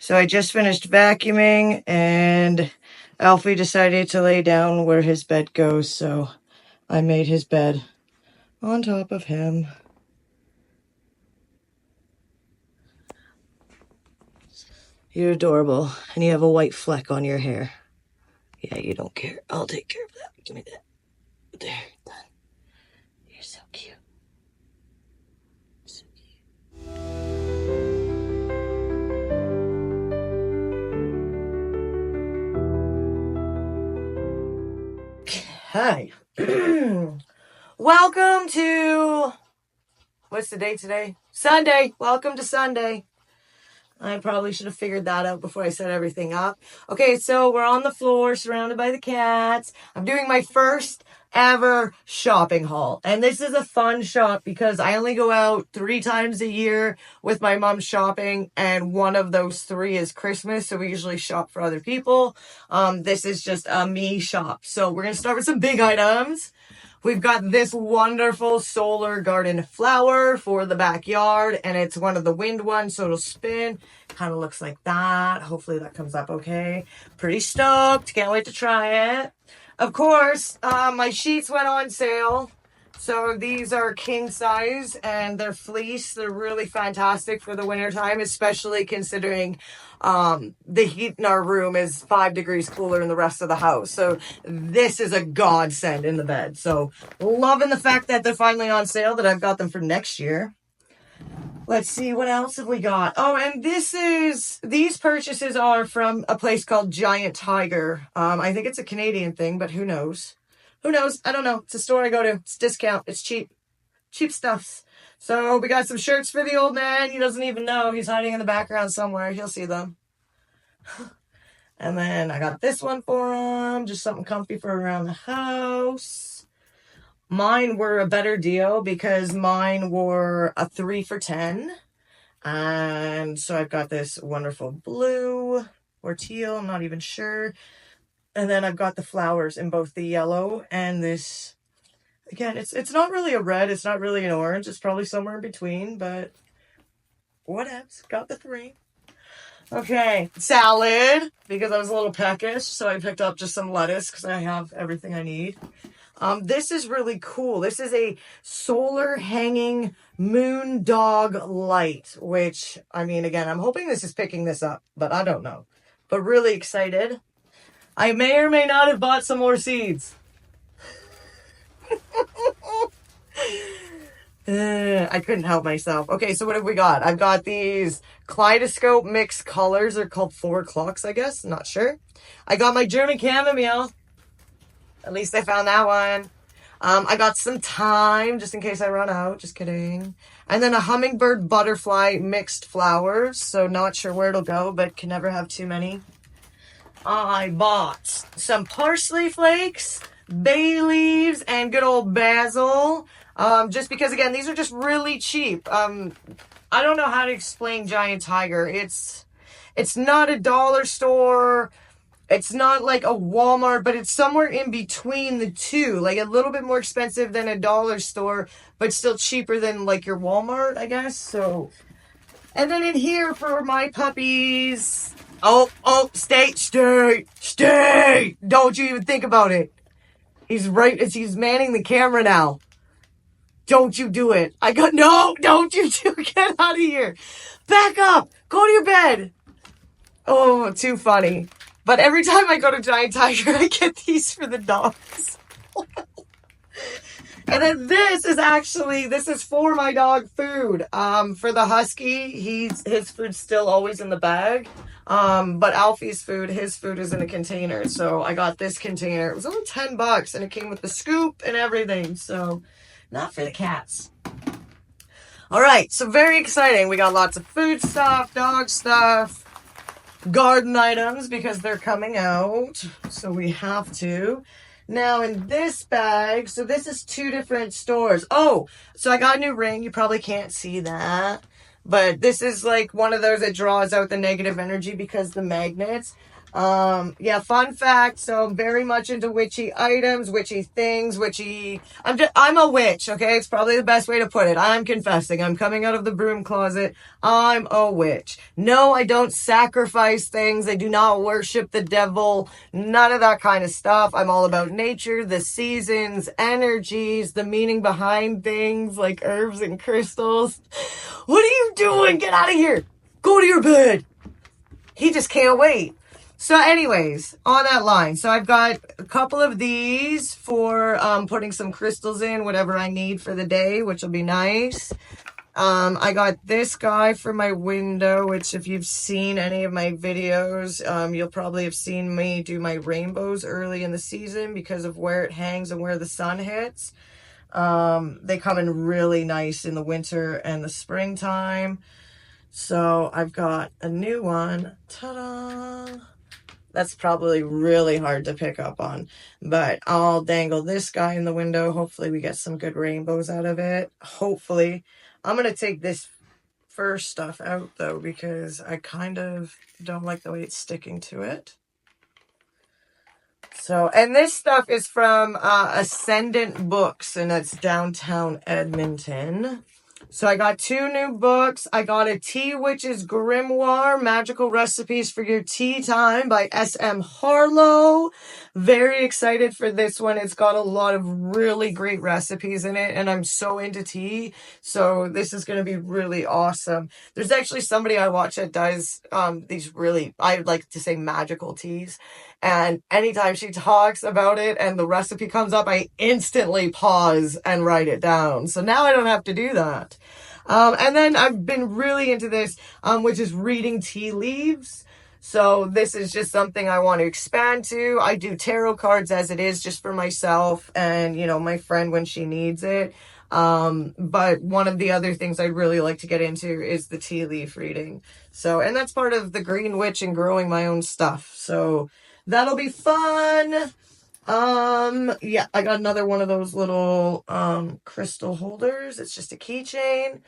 So I just finished vacuuming and Alfie decided to lay down where his bed goes, so I made his bed on top of him. You're adorable, and you have a white fleck on your hair. Yeah, you don't care. I'll take care of that. Give me that. There, done. You're so cute. So cute. Okay. Welcome to... What's the date today? Sunday. Welcome to Sunday. I probably should have figured that out before I set everything up. Okay, so we're on the floor, surrounded by the cats. I'm doing my first ever shopping haul. And this is a fun shop because I only go out 3 times a year with my mom shopping. And one of those 3 is Christmas. So we usually shop for other people. This is just a me shop. So we're going to start with some big items. We've got this wonderful solar garden flower for the backyard, and it's one of the wind ones, so it'll spin. Kind of looks like that. Hopefully that comes up okay. Pretty stoked. Can't wait to try it. Of course, my sheets went on sale. So these are king size, and they're fleece. They're really fantastic for the winter time, especially considering the heat in our room is 5 degrees cooler than the rest of the house. So this is a godsend in the bed. So loving the fact that they're finally on sale, that I've got them for next year. Let's see, what else have we got? Oh, and these purchases are from a place called Giant Tiger. I think it's a Canadian thing, but who knows? Who knows? I don't know. It's a store I go to. It's discount. It's cheap. Cheap stuffs. So we got some shirts for the old man. He doesn't even know. He's hiding in the background somewhere. He'll see them. And then I got this one for him. Just something comfy for around the house. Mine were a better deal because mine were a 3 for $10. And so I've got this wonderful blue or teal. I'm not even sure. And then I've got the flowers in both the yellow and this, again, it's not really a red, it's not really an orange, it's probably somewhere in between, but whatevs, got the 3. Okay, salad, because I was a little peckish, so I picked up just some lettuce because I have everything I need. This is really cool. This is a solar hanging moon dog light, which, I mean, again, I'm hoping this is picking this up, but I don't know. But really excited. I may or may not have bought some more seeds. I couldn't help myself. Okay, so what have we got? I've got these kaleidoscope mixed colors. They're called 4 o'clocks, I guess. Not sure. I got my German chamomile. At least I found that one. I got some thyme, just in case I run out. Just kidding. And then a hummingbird butterfly mixed flowers. So not sure where it'll go, but can never have too many. I bought some parsley flakes, bay leaves, and good old basil. Just because, again, these are just really cheap. I don't know how to explain Giant Tiger. It's not a dollar store. It's not like a Walmart, but it's somewhere in between the two. Like a little bit more expensive than a dollar store, but still cheaper than like your Walmart, I guess. So, and then in here for my puppies... Oh, stay. Don't you even think about it. He's manning the camera now. Don't you do it. No, don't you do it. Get out of here. Back up. Go to your bed. Oh, too funny. But every time I go to Giant Tiger, I get these for the dogs. And then this is for my dog food. For the husky, his food's still always in the bag. But Alfie's food, his food is in a container. So I got this container. It was only $10 and it came with the scoop and everything. So not for the cats. All right. So very exciting. We got lots of food stuff, dog stuff, garden items because they're coming out. So we have to. Now in this bag, so this is 2 different stores. Oh, so I got a new ring. You probably can't see that. But this is like one of those that draws out the negative energy because the magnets. Yeah, fun fact. So I'm very much into witchy items, witchy things, I'm a witch, okay? It's probably the best way to put it. I'm confessing. I'm coming out of the broom closet. I'm a witch. No, I don't sacrifice things. I do not worship the devil. None of that kind of stuff. I'm all about nature, the seasons, energies, the meaning behind things like herbs and crystals. What are you doing? Get out of here. Go to your bed. He just can't wait. So anyways, on that line, so I've got a couple of these for putting some crystals in, whatever I need for the day, which will be nice. I got this guy for my window, which if you've seen any of my videos, you'll probably have seen me do my rainbows early in the season because of where it hangs and where the sun hits. They come in really nice in the winter and the springtime. So I've got a new one. Ta-da! That's probably really hard to pick up on, but I'll dangle this guy in the window. Hopefully we get some good rainbows out of it. Hopefully. I'm going to take this first stuff out though, because I kind of don't like the way it's sticking to it. So, and this stuff is from Ascendant Books, and that's downtown Edmonton. So I got 2 new books. I got a Tea Witch's Grimoire, Magical Recipes for Your Tea Time by S.M. Harlow. Very excited for this one. It's got a lot of really great recipes in it, and I'm so into tea. So this is going to be really awesome. There's actually somebody I watch that does these really, I would like to say magical teas. And anytime she talks about it and the recipe comes up, I instantly pause and write it down. So now I don't have to do that. And then I've been really into this, which is reading tea leaves. So this is just something I want to expand to. I do tarot cards as it is just for myself and, you know, my friend when she needs it. But one of the other things I'd really like to get into is the tea leaf reading. So, and that's part of the Green Witch and growing my own stuff. So that'll be fun. Yeah, I got another one of those little, crystal holders. It's just a keychain.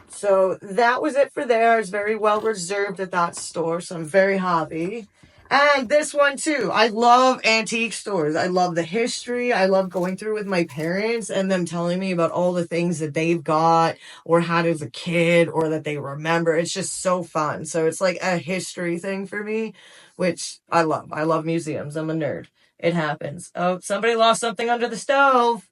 So that was it for there. It's very well reserved at that store, so I'm very happy. And this one too. I love antique stores. I love the history. I love going through with my parents and them telling me about all the things that they've got or had as a kid or that they remember. It's just so fun. So it's like a history thing for me, which I love. I love museums. I'm a nerd. It happens. Oh, somebody lost something under the stove.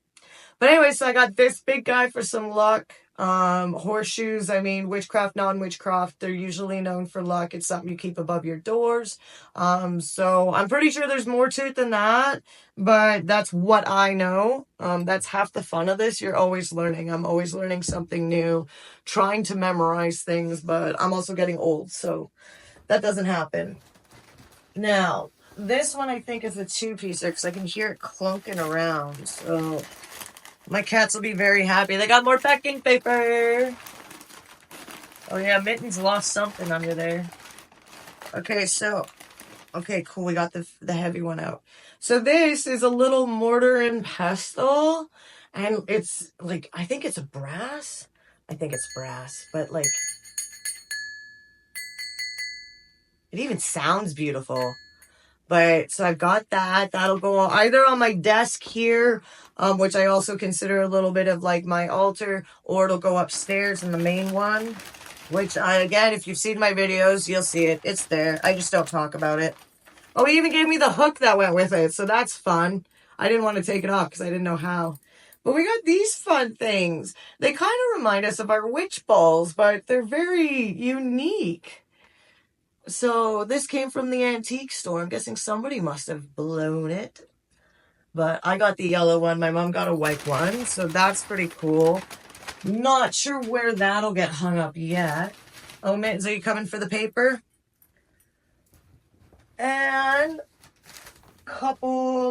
But anyway, so I got this big guy for some luck. Horseshoes, I mean, witchcraft, non-witchcraft, they're usually known for luck. It's something you keep above your doors. So I'm pretty sure there's more to it than that, but that's what I know. That's half the fun of this. You're always learning. I'm always learning something new, trying to memorize things, but I'm also getting old, so that doesn't happen. Now, this one I think is a 2-piecer because I can hear it clunking around, so my cats will be very happy. They got more packing paper. Oh yeah, Mittens lost something under there. Okay, so, okay, cool. We got the heavy one out. So this is a little mortar and pestle. And it's like, I think it's a brass. I think it's brass, but like, it even sounds beautiful. But so I've got that. That'll go either on my desk here, which I also consider a little bit of like my altar, or it'll go upstairs in the main one, which again, if you've seen my videos, you'll see it. It's there. I just don't talk about it. Oh, he even gave me the hook that went with it. So that's fun. I didn't want to take it off because I didn't know how. But we got these fun things. They kind of remind us of our witch balls, but they're very unique. So this came from the antique store. I'm guessing somebody must have blown it. But I got the yellow one. My mom got a white one. So that's pretty cool. Not sure where that'll get hung up yet. Oh, Mittens, are you coming for the paper? And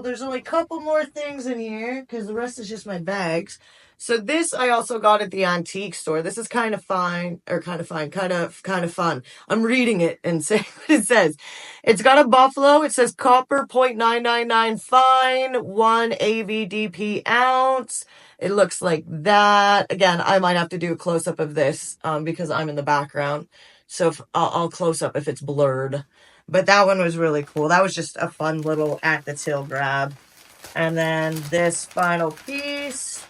there's only a couple more things in here because the rest is just my bags. So this I also got at the antique store. This is kind of fun. I'm reading it and saying what it says. It's got a buffalo. It says copper 0.999 fine, 1 AVDP ounce. It looks like that. Again, I might have to do a close-up of this because I'm in the background. So I'll close up if it's blurred. But that one was really cool. That was just a fun little at the till grab. And then this final piece,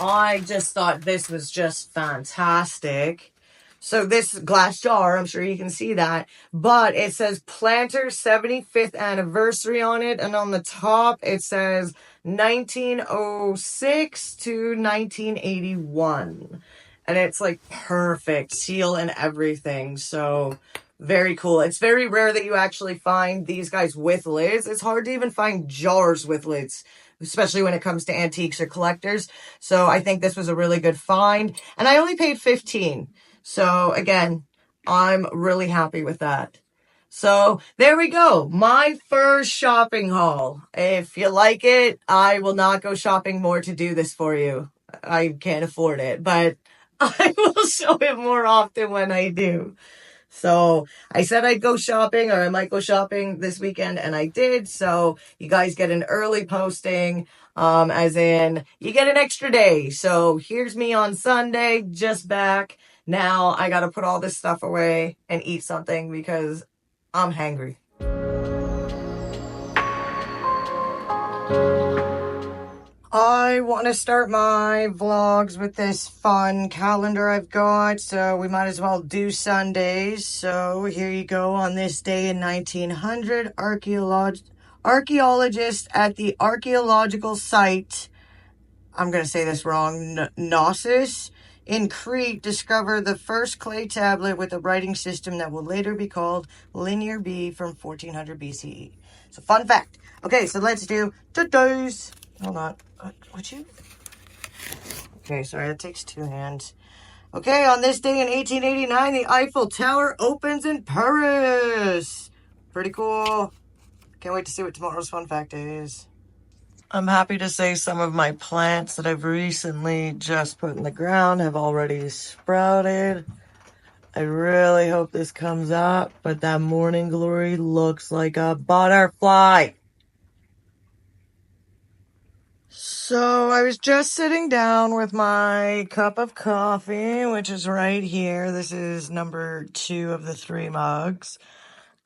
I just thought this was just fantastic. So this glass jar, I'm sure you can see that, but it says Planter 75th anniversary on it. And on the top, it says 1906 to 1981. And it's like perfect seal and everything. So very cool. It's very rare that you actually find these guys with lids. It's hard to even find jars with lids, especially when it comes to antiques or collectors. So I think this was a really good find. And I only paid $15. So again, I'm really happy with that. So there we go. My first shopping haul. If you like it, I will not go shopping more to do this for you. I can't afford it, but I will show it more often when I do. So I said I'd go shopping, or I might go shopping this weekend, and I did. So you guys get an early posting, as in you get an extra day. So here's me on Sunday, just back. Now I got to put all this stuff away and eat something because I'm hangry. I want to start my vlogs with this fun calendar I've got, so we might as well do Sundays. So here you go. On this day in 1900, archaeologists at the archaeological site, I'm going to say this wrong, Knossos in Crete discovered the first clay tablet with a writing system that will later be called Linear B from 1400 BCE. So fun fact. Okay, so let's do today's. Hold on. Would you? Okay, sorry, that takes two hands. Okay, on this day in 1889, the Eiffel Tower opens in Paris. Pretty cool. Can't wait to see what tomorrow's fun fact is. I'm happy to say some of my plants that I've recently just put in the ground have already sprouted. I really hope this comes up, but that morning glory looks like a butterfly. So I was just sitting down with my cup of coffee, which is right here. This is number 2 of the 3 mugs.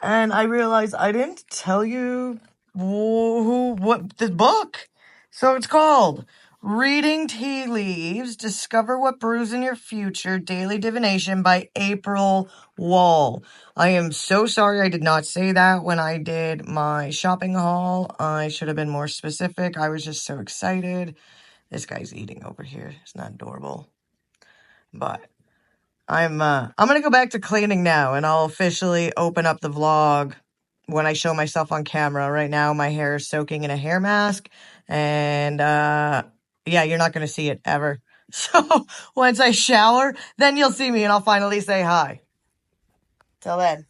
And I realized I didn't tell you what the book. So it's called Reading Tea Leaves, Discover What Brews in Your Future, Daily Divination by April Wall. I am so sorry I did not say that when I did my shopping haul. I should have been more specific. I was just so excited. This guy's eating over here. It's not adorable. But I'm going to go back to cleaning now, and I'll officially open up the vlog when I show myself on camera. Right now, my hair is soaking in a hair mask, and, yeah, you're not going to see it ever. So, once I shower, then you'll see me, and I'll finally say hi. Till then.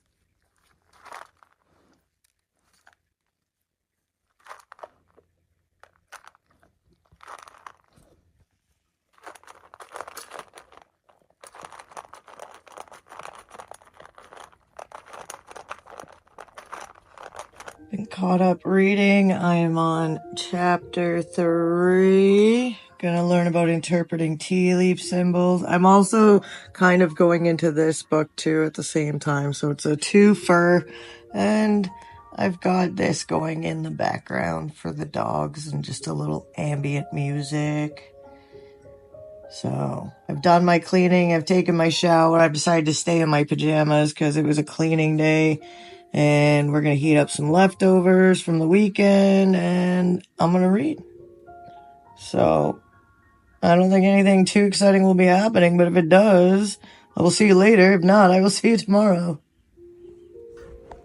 Been caught up reading. I am on chapter 3. Gonna learn about interpreting tea leaf symbols. I'm also kind of going into this book too at the same time, so it's a twofer. And I've got this going in the background for the dogs and just a little ambient music. So I've done my cleaning. I've taken my shower. I've decided to stay in my pajamas because it was a cleaning day. And we're going to heat up some leftovers from the weekend, and I'm going to read. So, I don't think anything too exciting will be happening, but if it does, I will see you later. If not, I will see you tomorrow.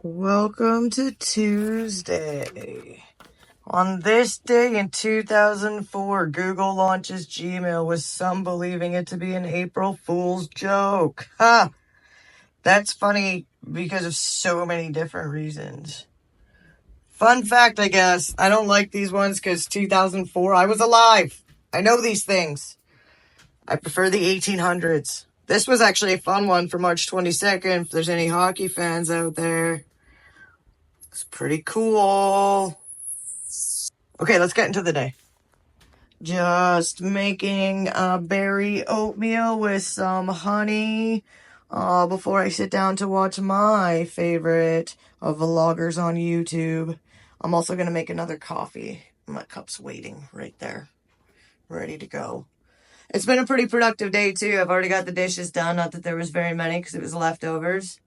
Welcome to Tuesday. On this day in 2004, Google launches Gmail with some believing it to be an April Fool's joke. Ha! That's funny because of so many different reasons. Fun fact, I guess. I don't like these ones because 2004, I was alive. I know these things. I prefer the 1800s. This was actually a fun one for March 22nd, if there's any hockey fans out there. It's pretty cool. Okay, let's get into the day. Just making berry oatmeal with some honey before I sit down to watch my favorite of vloggers on YouTube. I'm also going to make another coffee. My cup's waiting right there, ready to go. It's been a pretty productive day too. I've already got the dishes done. Not that there was very many because it was leftovers.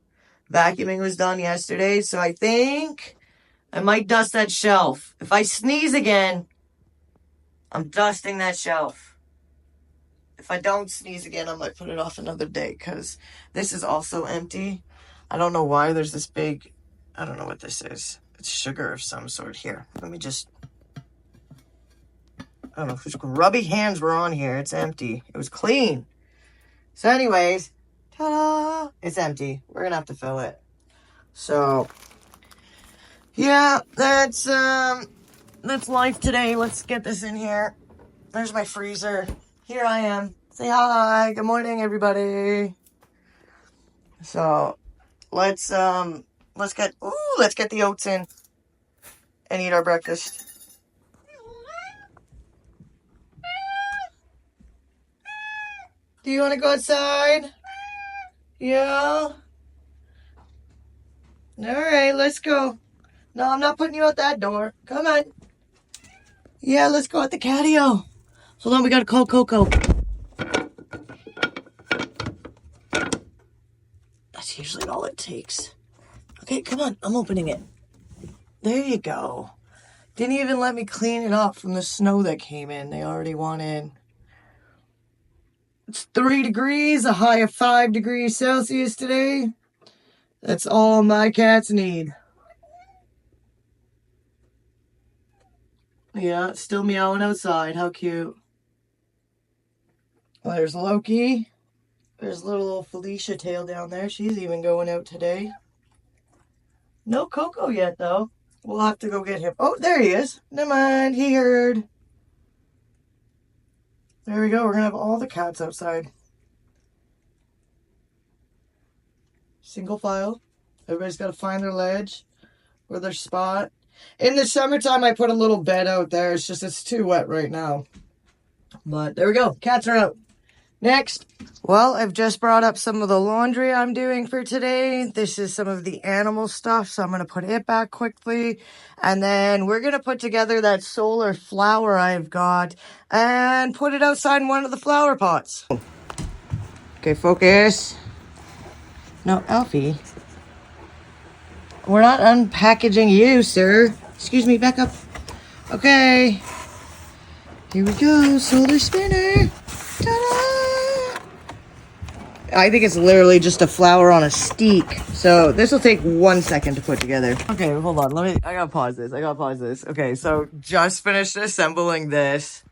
Vacuuming was done yesterday, so I think I might dust that shelf. If I sneeze again, I'm dusting that shelf. If I don't sneeze again, I might put it off another day because this is also empty. I don't know why there's this big, I don't know what this is. It's sugar of some sort. Here, let me just, I don't know whose grubby hands were on here. It's empty. It was clean. So anyways, ta-da! It's empty. We're going to have to fill it. So, yeah, that's life today. Let's get this in here. There's my freezer. Here I am. Say hi. Good morning, everybody. So, let's get the oats in and eat our breakfast. Do you want to go outside? Yeah. All right, let's go. No, I'm not putting you out that door. Come on. Yeah, let's go at the catio. Hold on, we gotta call Coco. That's usually all it takes. Okay, come on, I'm opening it. There you go. Didn't even let me clean it up from the snow that came in. They already want in. It's 3 degrees, a high of 5 degrees Celsius today. That's all my cats need. Yeah, still meowing outside. How cute. Well, there's Loki. There's little Felicia tail down there. She's even going out today. No Coco yet, though. We'll have to go get him. Oh, there he is. Never mind. He heard. There we go. We're going to have all the cats outside. Single file. Everybody's got to find their ledge or their spot. In the summertime, I put a little bed out there. It's just, it's too wet right now. But there we go. Cats are out. Next. Well, I've just brought up some of the laundry I'm doing for today. This is some of the animal stuff, so I'm going to put it back quickly. And then we're going to put together that solar flower I've got and put it outside in one of the flower pots. Okay, focus. No, Alfie. We're not unpackaging you, sir. Excuse me, back up. Okay. Here we go, solar spinner. Ta-da! I think it's literally just a flower on a stick. So this will take 1 second to put together. Okay, hold on. I gotta pause this. Okay, so just finished assembling this.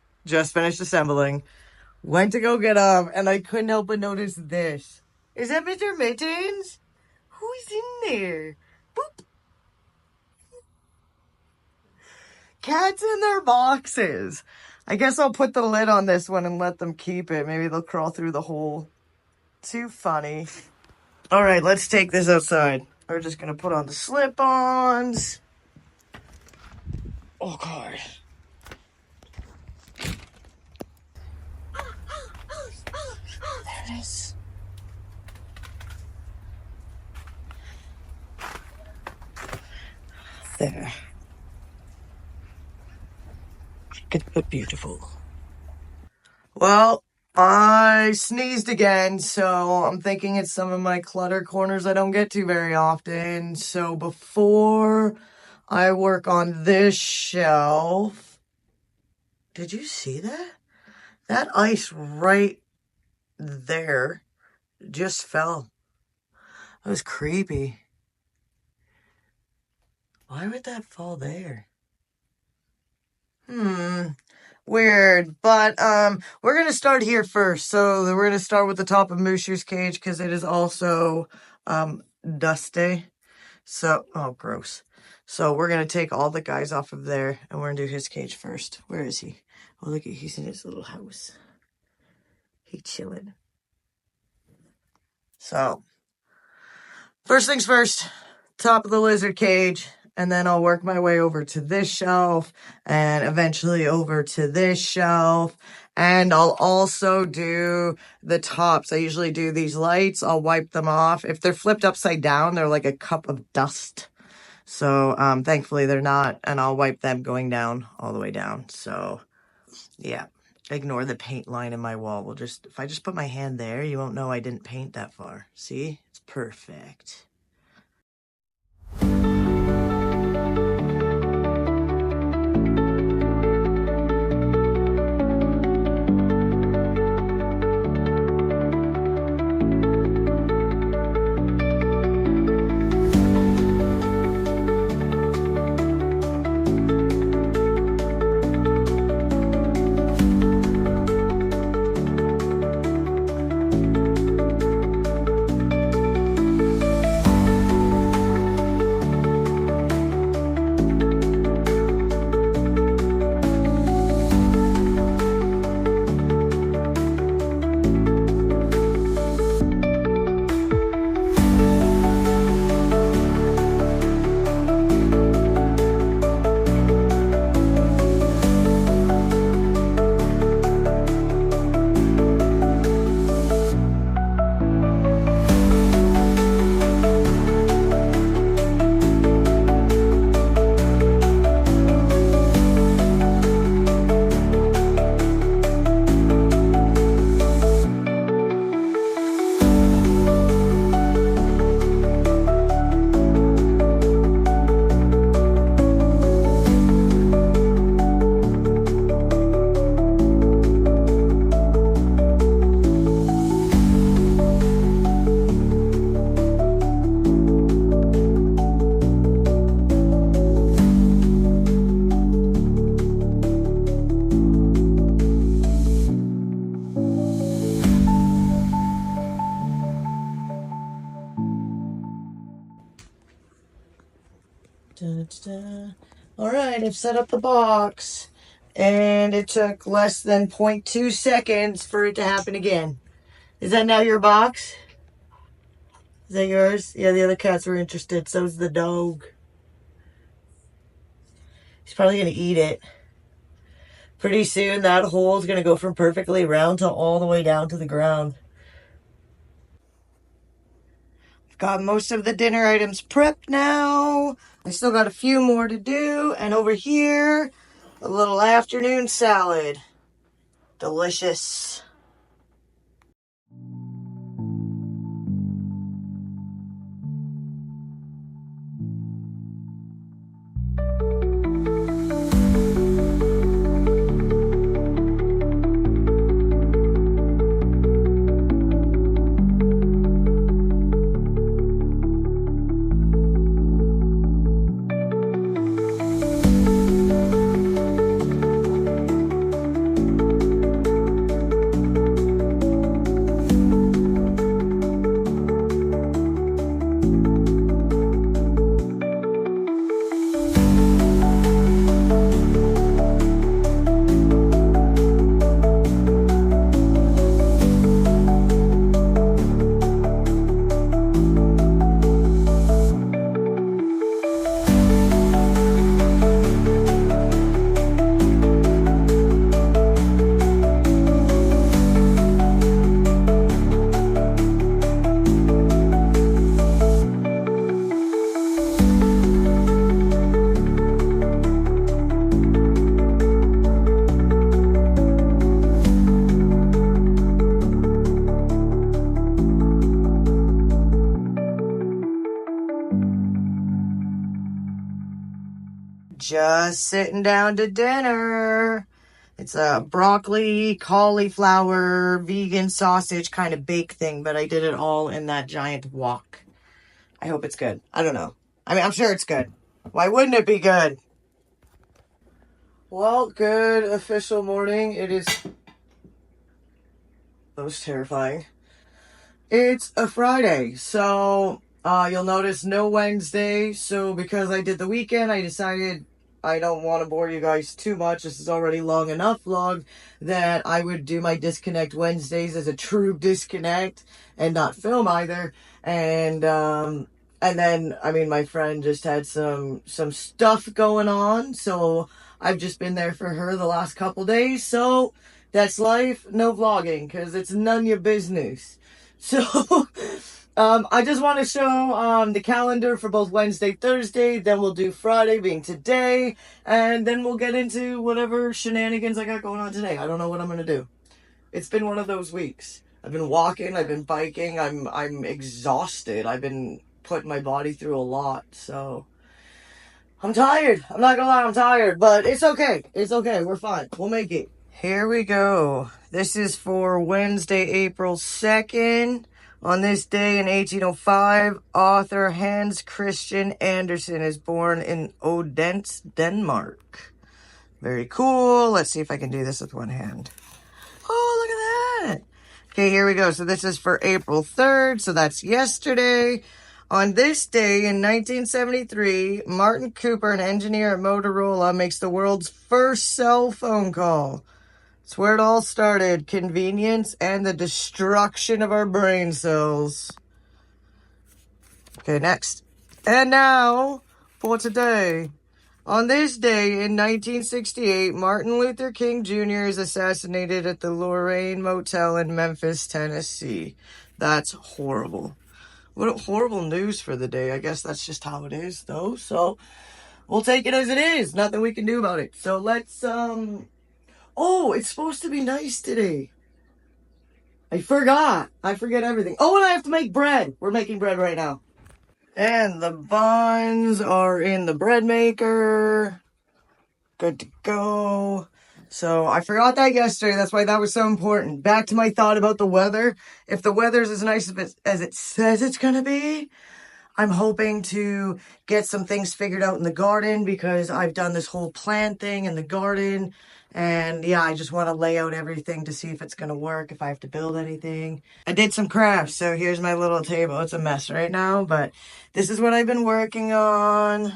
Went to go get and I couldn't help but notice this. Is that Mr. Mittens? Who's in there? Boop. Cats in their boxes. I guess I'll put the lid on this one and let them keep it. Maybe they'll crawl through the hole. Too funny. All right, let's take this outside. We're just going to put on the slip-ons. Oh, God. There it is. There. Good, beautiful. Well, I sneezed again, so I'm thinking it's some of my clutter corners I don't get to very often. So before I work on this shelf, did you see that? That ice right there just fell. That was creepy. Why would that fall there? Weird, but we're gonna start here first. So we're gonna start with the top of Moosher's cage because it is also dusty. So, oh, gross. So we're gonna take all the guys off of there and we're gonna do his cage first. Where is he? Oh, look, he's in his little house. He's chilling. So, first things first, top of the lizard cage. and then I'll work my way over to this shelf and eventually over to this shelf. And I'll also do the tops. I usually do these lights. I'll wipe them off. If they're flipped upside down, they're like a cup of dust. So thankfully they're not, and I'll wipe them going down all the way down. So yeah, ignore the paint line in my wall. If I just put my hand there, you won't know I didn't paint that far. See? It's perfect. All right, I've set up the box, and it took less than 0.2 seconds for it to happen again. Is that now your box? Is that yours? Yeah, the other cats were interested. So's the dog. He's probably going to eat it. Pretty soon, that hole is going to go from perfectly round to all the way down to the ground. I've got most of the dinner items prepped now. I still got a few more to do. And over here, a little afternoon salad. Delicious. Just sitting down to dinner. It's a broccoli, cauliflower, vegan sausage kind of bake thing, but I did it all in that giant wok. I hope it's good. I don't know. I mean, I'm sure it's good. Why wouldn't it be good? Well, good official morning. It is... That was terrifying. It's a Friday, so you'll notice no Wednesday. So because I did the weekend, I decided I don't want to bore you guys too much. This is already long enough vlog that I would do my disconnect Wednesdays as a true disconnect and not film either. And And then, I mean, my friend just had some stuff going on, so I've just been there for her the last couple days. So that's life. No vlogging because it's none of your business. So I just want to show the calendar for both Wednesday, Thursday. Then we'll do Friday being today, and then we'll get into whatever shenanigans I got going on today. I don't know what I'm gonna do. It's been one of those weeks. I've been walking, I've been biking, I'm exhausted. I've been putting my body through a lot, so I'm tired. I'm not gonna lie, I'm tired, but it's okay. It's okay. We're fine. We'll make it. Here we go. This is for Wednesday, April 2nd. On this day in 1805, author Hans Christian Andersen is born in Odense, Denmark. Very cool. Let's see if I can do this with one hand. Oh, look at that. Okay, here we go. So this is for April 3rd. So that's yesterday. On this day in 1973, Martin Cooper, an engineer at Motorola, makes the world's first cell phone call. It's where it all started. Convenience and the destruction of our brain cells. Okay, next. And now, for today. On this day in 1968, Martin Luther King Jr. is assassinated at the Lorraine Motel in Memphis, Tennessee. That's horrible. What horrible news for the day. I guess that's just how it is, though. So, we'll take it as it is. Nothing we can do about it. So, let's, oh, it's supposed to be nice today. I forgot. I forget everything. Oh, and I have to make bread. We're making bread right now. And the buns are in the bread maker. Good to go. So I forgot that yesterday. That's why that was so important. Back to my thought about the weather. If the weather's as nice as it says it's going to be, I'm hoping to get some things figured out in the garden because I've done this whole plant thing in the garden. And yeah, I just want to lay out everything to see if it's going to work, if I have to build anything. I did some crafts, so here's my little table. It's a mess right now, but this is what I've been working on.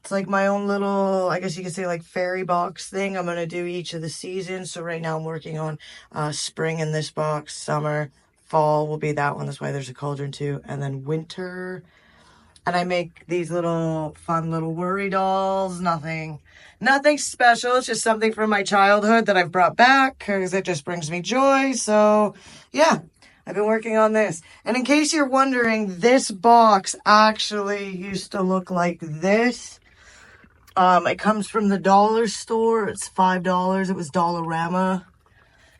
It's like my own little, I guess you could say like fairy box thing. I'm going to do each of the seasons. So right now I'm working on spring in this box, summer, fall will be that one. That's why there's a cauldron too. And then winter. And I make these little fun little worry dolls. Nothing special. It's just something from my childhood that I've brought back because it just brings me joy. So yeah, I've been working on this. And in case you're wondering, this box actually used to look like this. It comes from the dollar store. It's $5. It was Dollarama.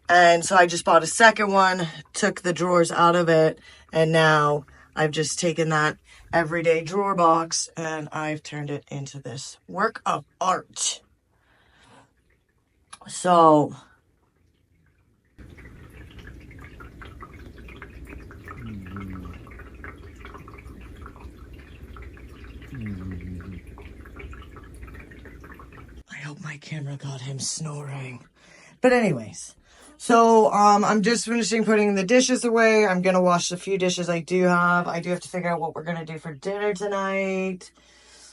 And so I just bought a second one, took the drawers out of it, and now I've just taken that everyday drawer box and I've turned it into this work of art. So I hope my camera got him snoring. But anyways, so I'm just finishing putting the dishes away. I'm going to wash the few dishes I do have. I do have to figure out what we're going to do for dinner tonight.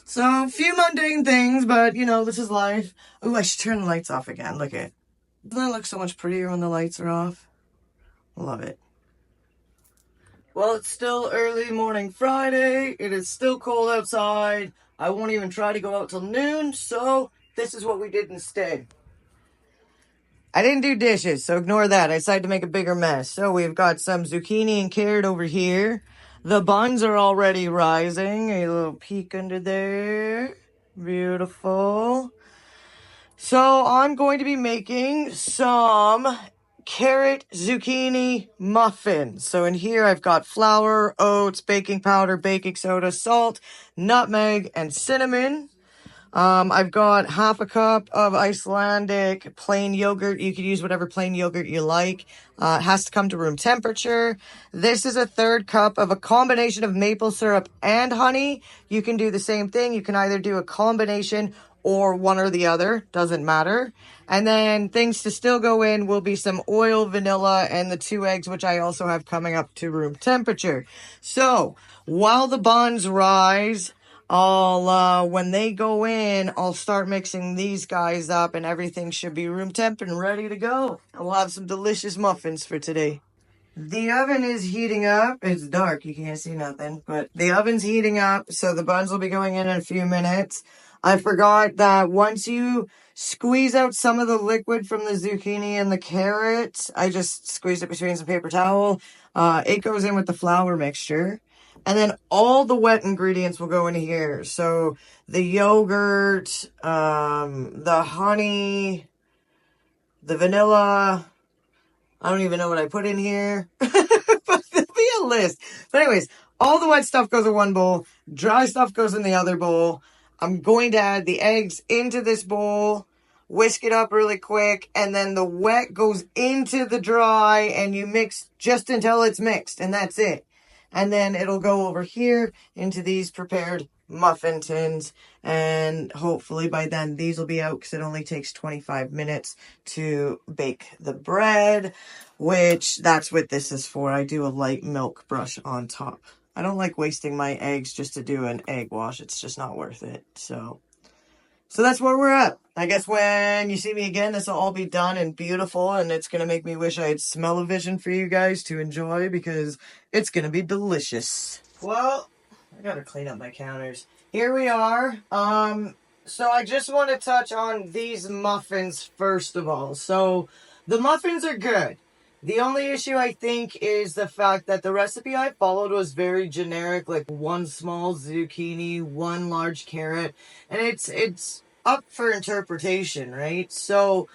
So, a few mundane things, but, you know, this is life. Oh, I should turn the lights off again. Look at it. Doesn't that look so much prettier when the lights are off? Love it. Well, it's still early morning Friday. It is still cold outside. I won't even try to go out till noon, so this is what we did instead. I didn't do dishes, so ignore that. I decided to make a bigger mess. So we've got some zucchini and carrot over here. The buns are already rising. A little peek under there. Beautiful. So I'm going to be making some carrot zucchini muffins. So in here I've got flour, oats, baking powder, baking soda, salt, nutmeg, and cinnamon. I've got half a cup of Icelandic plain yogurt. You could use whatever plain yogurt you like. It has to come to room temperature. This is a third cup of a combination of maple syrup and honey. You can do the same thing. You can either do a combination or one or the other. Doesn't matter. And then things to still go in will be some oil, vanilla, and the 2 eggs, which I also have coming up to room temperature. So while the buns rise, when they go in, I'll start mixing these guys up and everything should be room temp and ready to go. And we'll have some delicious muffins for today. The oven is heating up. It's dark. You can't see nothing. But the oven's heating up, so the buns will be going in a few minutes. I forgot that once you squeeze out some of the liquid from the zucchini and the carrots, I just squeezed it between some paper towel. It goes in with the flour mixture. And then all the wet ingredients will go in here. So the yogurt, the honey, the vanilla. I don't even know what I put in here. But there'll be a list. But anyways, all the wet stuff goes in one bowl. Dry stuff goes in the other bowl. I'm going to add the eggs into this bowl. Whisk it up really quick. And then the wet goes into the dry. And you mix just until it's mixed. And that's it. And then it'll go over here into these prepared muffin tins. And hopefully by then these will be out because it only takes 25 minutes to bake the bread, which that's what this is for. I do a light milk brush on top. I don't like wasting my eggs just to do an egg wash. It's just not worth it. So that's where we're at. I guess when you see me again, this will all be done and beautiful, and it's going to make me wish I had smell-o-vision for you guys to enjoy because it's going to be delicious. Well, I got to clean up my counters. Here we are. So I just want to touch on these muffins first of all. So the muffins are good. The only issue I think is the fact that the recipe I followed was very generic, like 1 small zucchini, 1 large carrot, and it's up for interpretation, right? So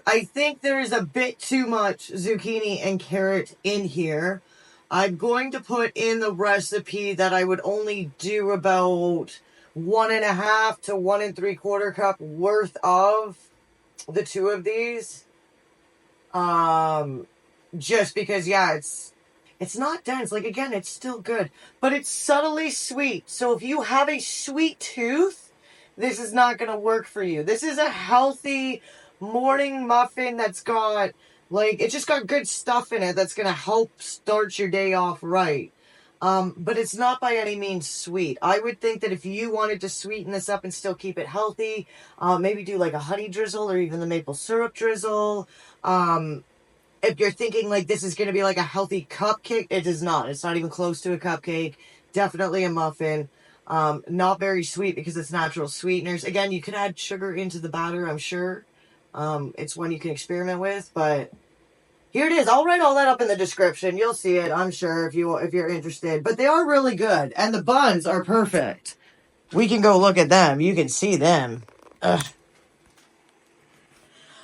I think there is a bit too much zucchini and carrot in here. I'm going to put in the recipe that I would only do about 1.5 to 1 3/4 cup worth of the 2 of these. Just because, yeah, it's not dense. Like, again, it's still good. But it's subtly sweet. So if you have a sweet tooth, this is not going to work for you. This is a healthy morning muffin that's got, like, it's just got good stuff in it that's going to help start your day off right. But it's not by any means sweet. I would think that if you wanted to sweeten this up and still keep it healthy, maybe do like a honey drizzle or even the maple syrup drizzle. If you're thinking like this is going to be like a healthy cupcake, it is not. It's not even close to a cupcake. Definitely a muffin. Not very sweet because it's natural sweeteners. Again, you could add sugar into the batter, I'm sure. It's one you can experiment with, but here it is. I'll write all that up in the description. You'll see it, I'm sure, if you're interested. But they are really good, and the buns are perfect. We can go look at them. You can see them. Ugh.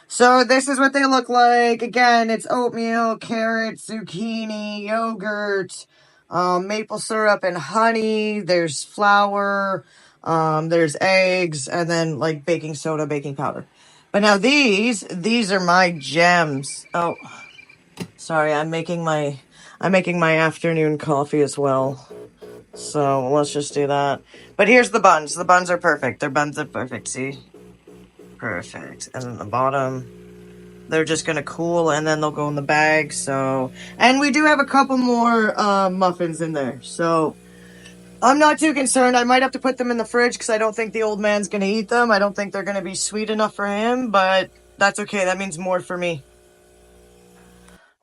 So this is what they look like. Again, it's oatmeal, carrots, zucchini, yogurt, maple syrup, and honey. There's flour, there's eggs, and then like baking soda, baking powder. But now these are my gems. Oh, sorry, I'm making my afternoon coffee as well. So let's just do that. But here's the buns. The buns are perfect. Their buns are perfect. See? Perfect. And then the bottom, they're just going to cool and then they'll go in the bag. So, and we do have a couple more muffins in there. So I'm not too concerned. I might have to put them in the fridge because I don't think the old man's going to eat them. I don't think they're going to be sweet enough for him, but that's okay. That means more for me.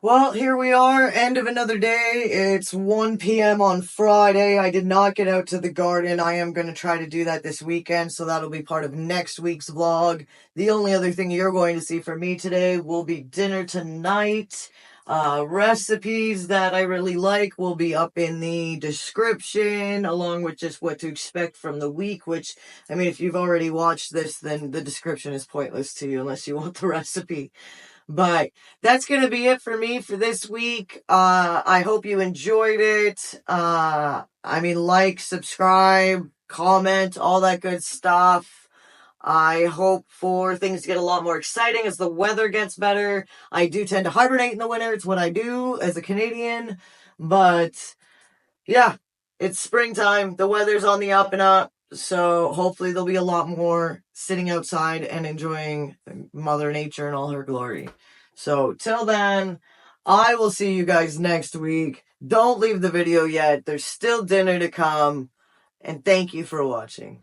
Well, here we are, end of another day. It's 1 p.m. on Friday. I did not get out to the garden. I am going to try to do that this weekend, so that'll be part of next week's vlog. The only other thing you're going to see from me today will be dinner tonight. Recipes that I really like will be up in the description, along with just what to expect from the week, which, I mean, if you've already watched this, then the description is pointless to you unless you want the recipe. But that's going to be it for me for this week. I hope you enjoyed it. I mean, like, subscribe, comment, all that good stuff. I hope for things to get a lot more exciting as the weather gets better. I do tend to hibernate in the winter. It's what I do as a Canadian. But yeah, it's springtime. The weather's on the up and up. So hopefully there'll be a lot more sitting outside and enjoying Mother Nature in all her glory. So till then, I will see you guys next week. Don't leave the video yet. There's still dinner to come. And thank you for watching.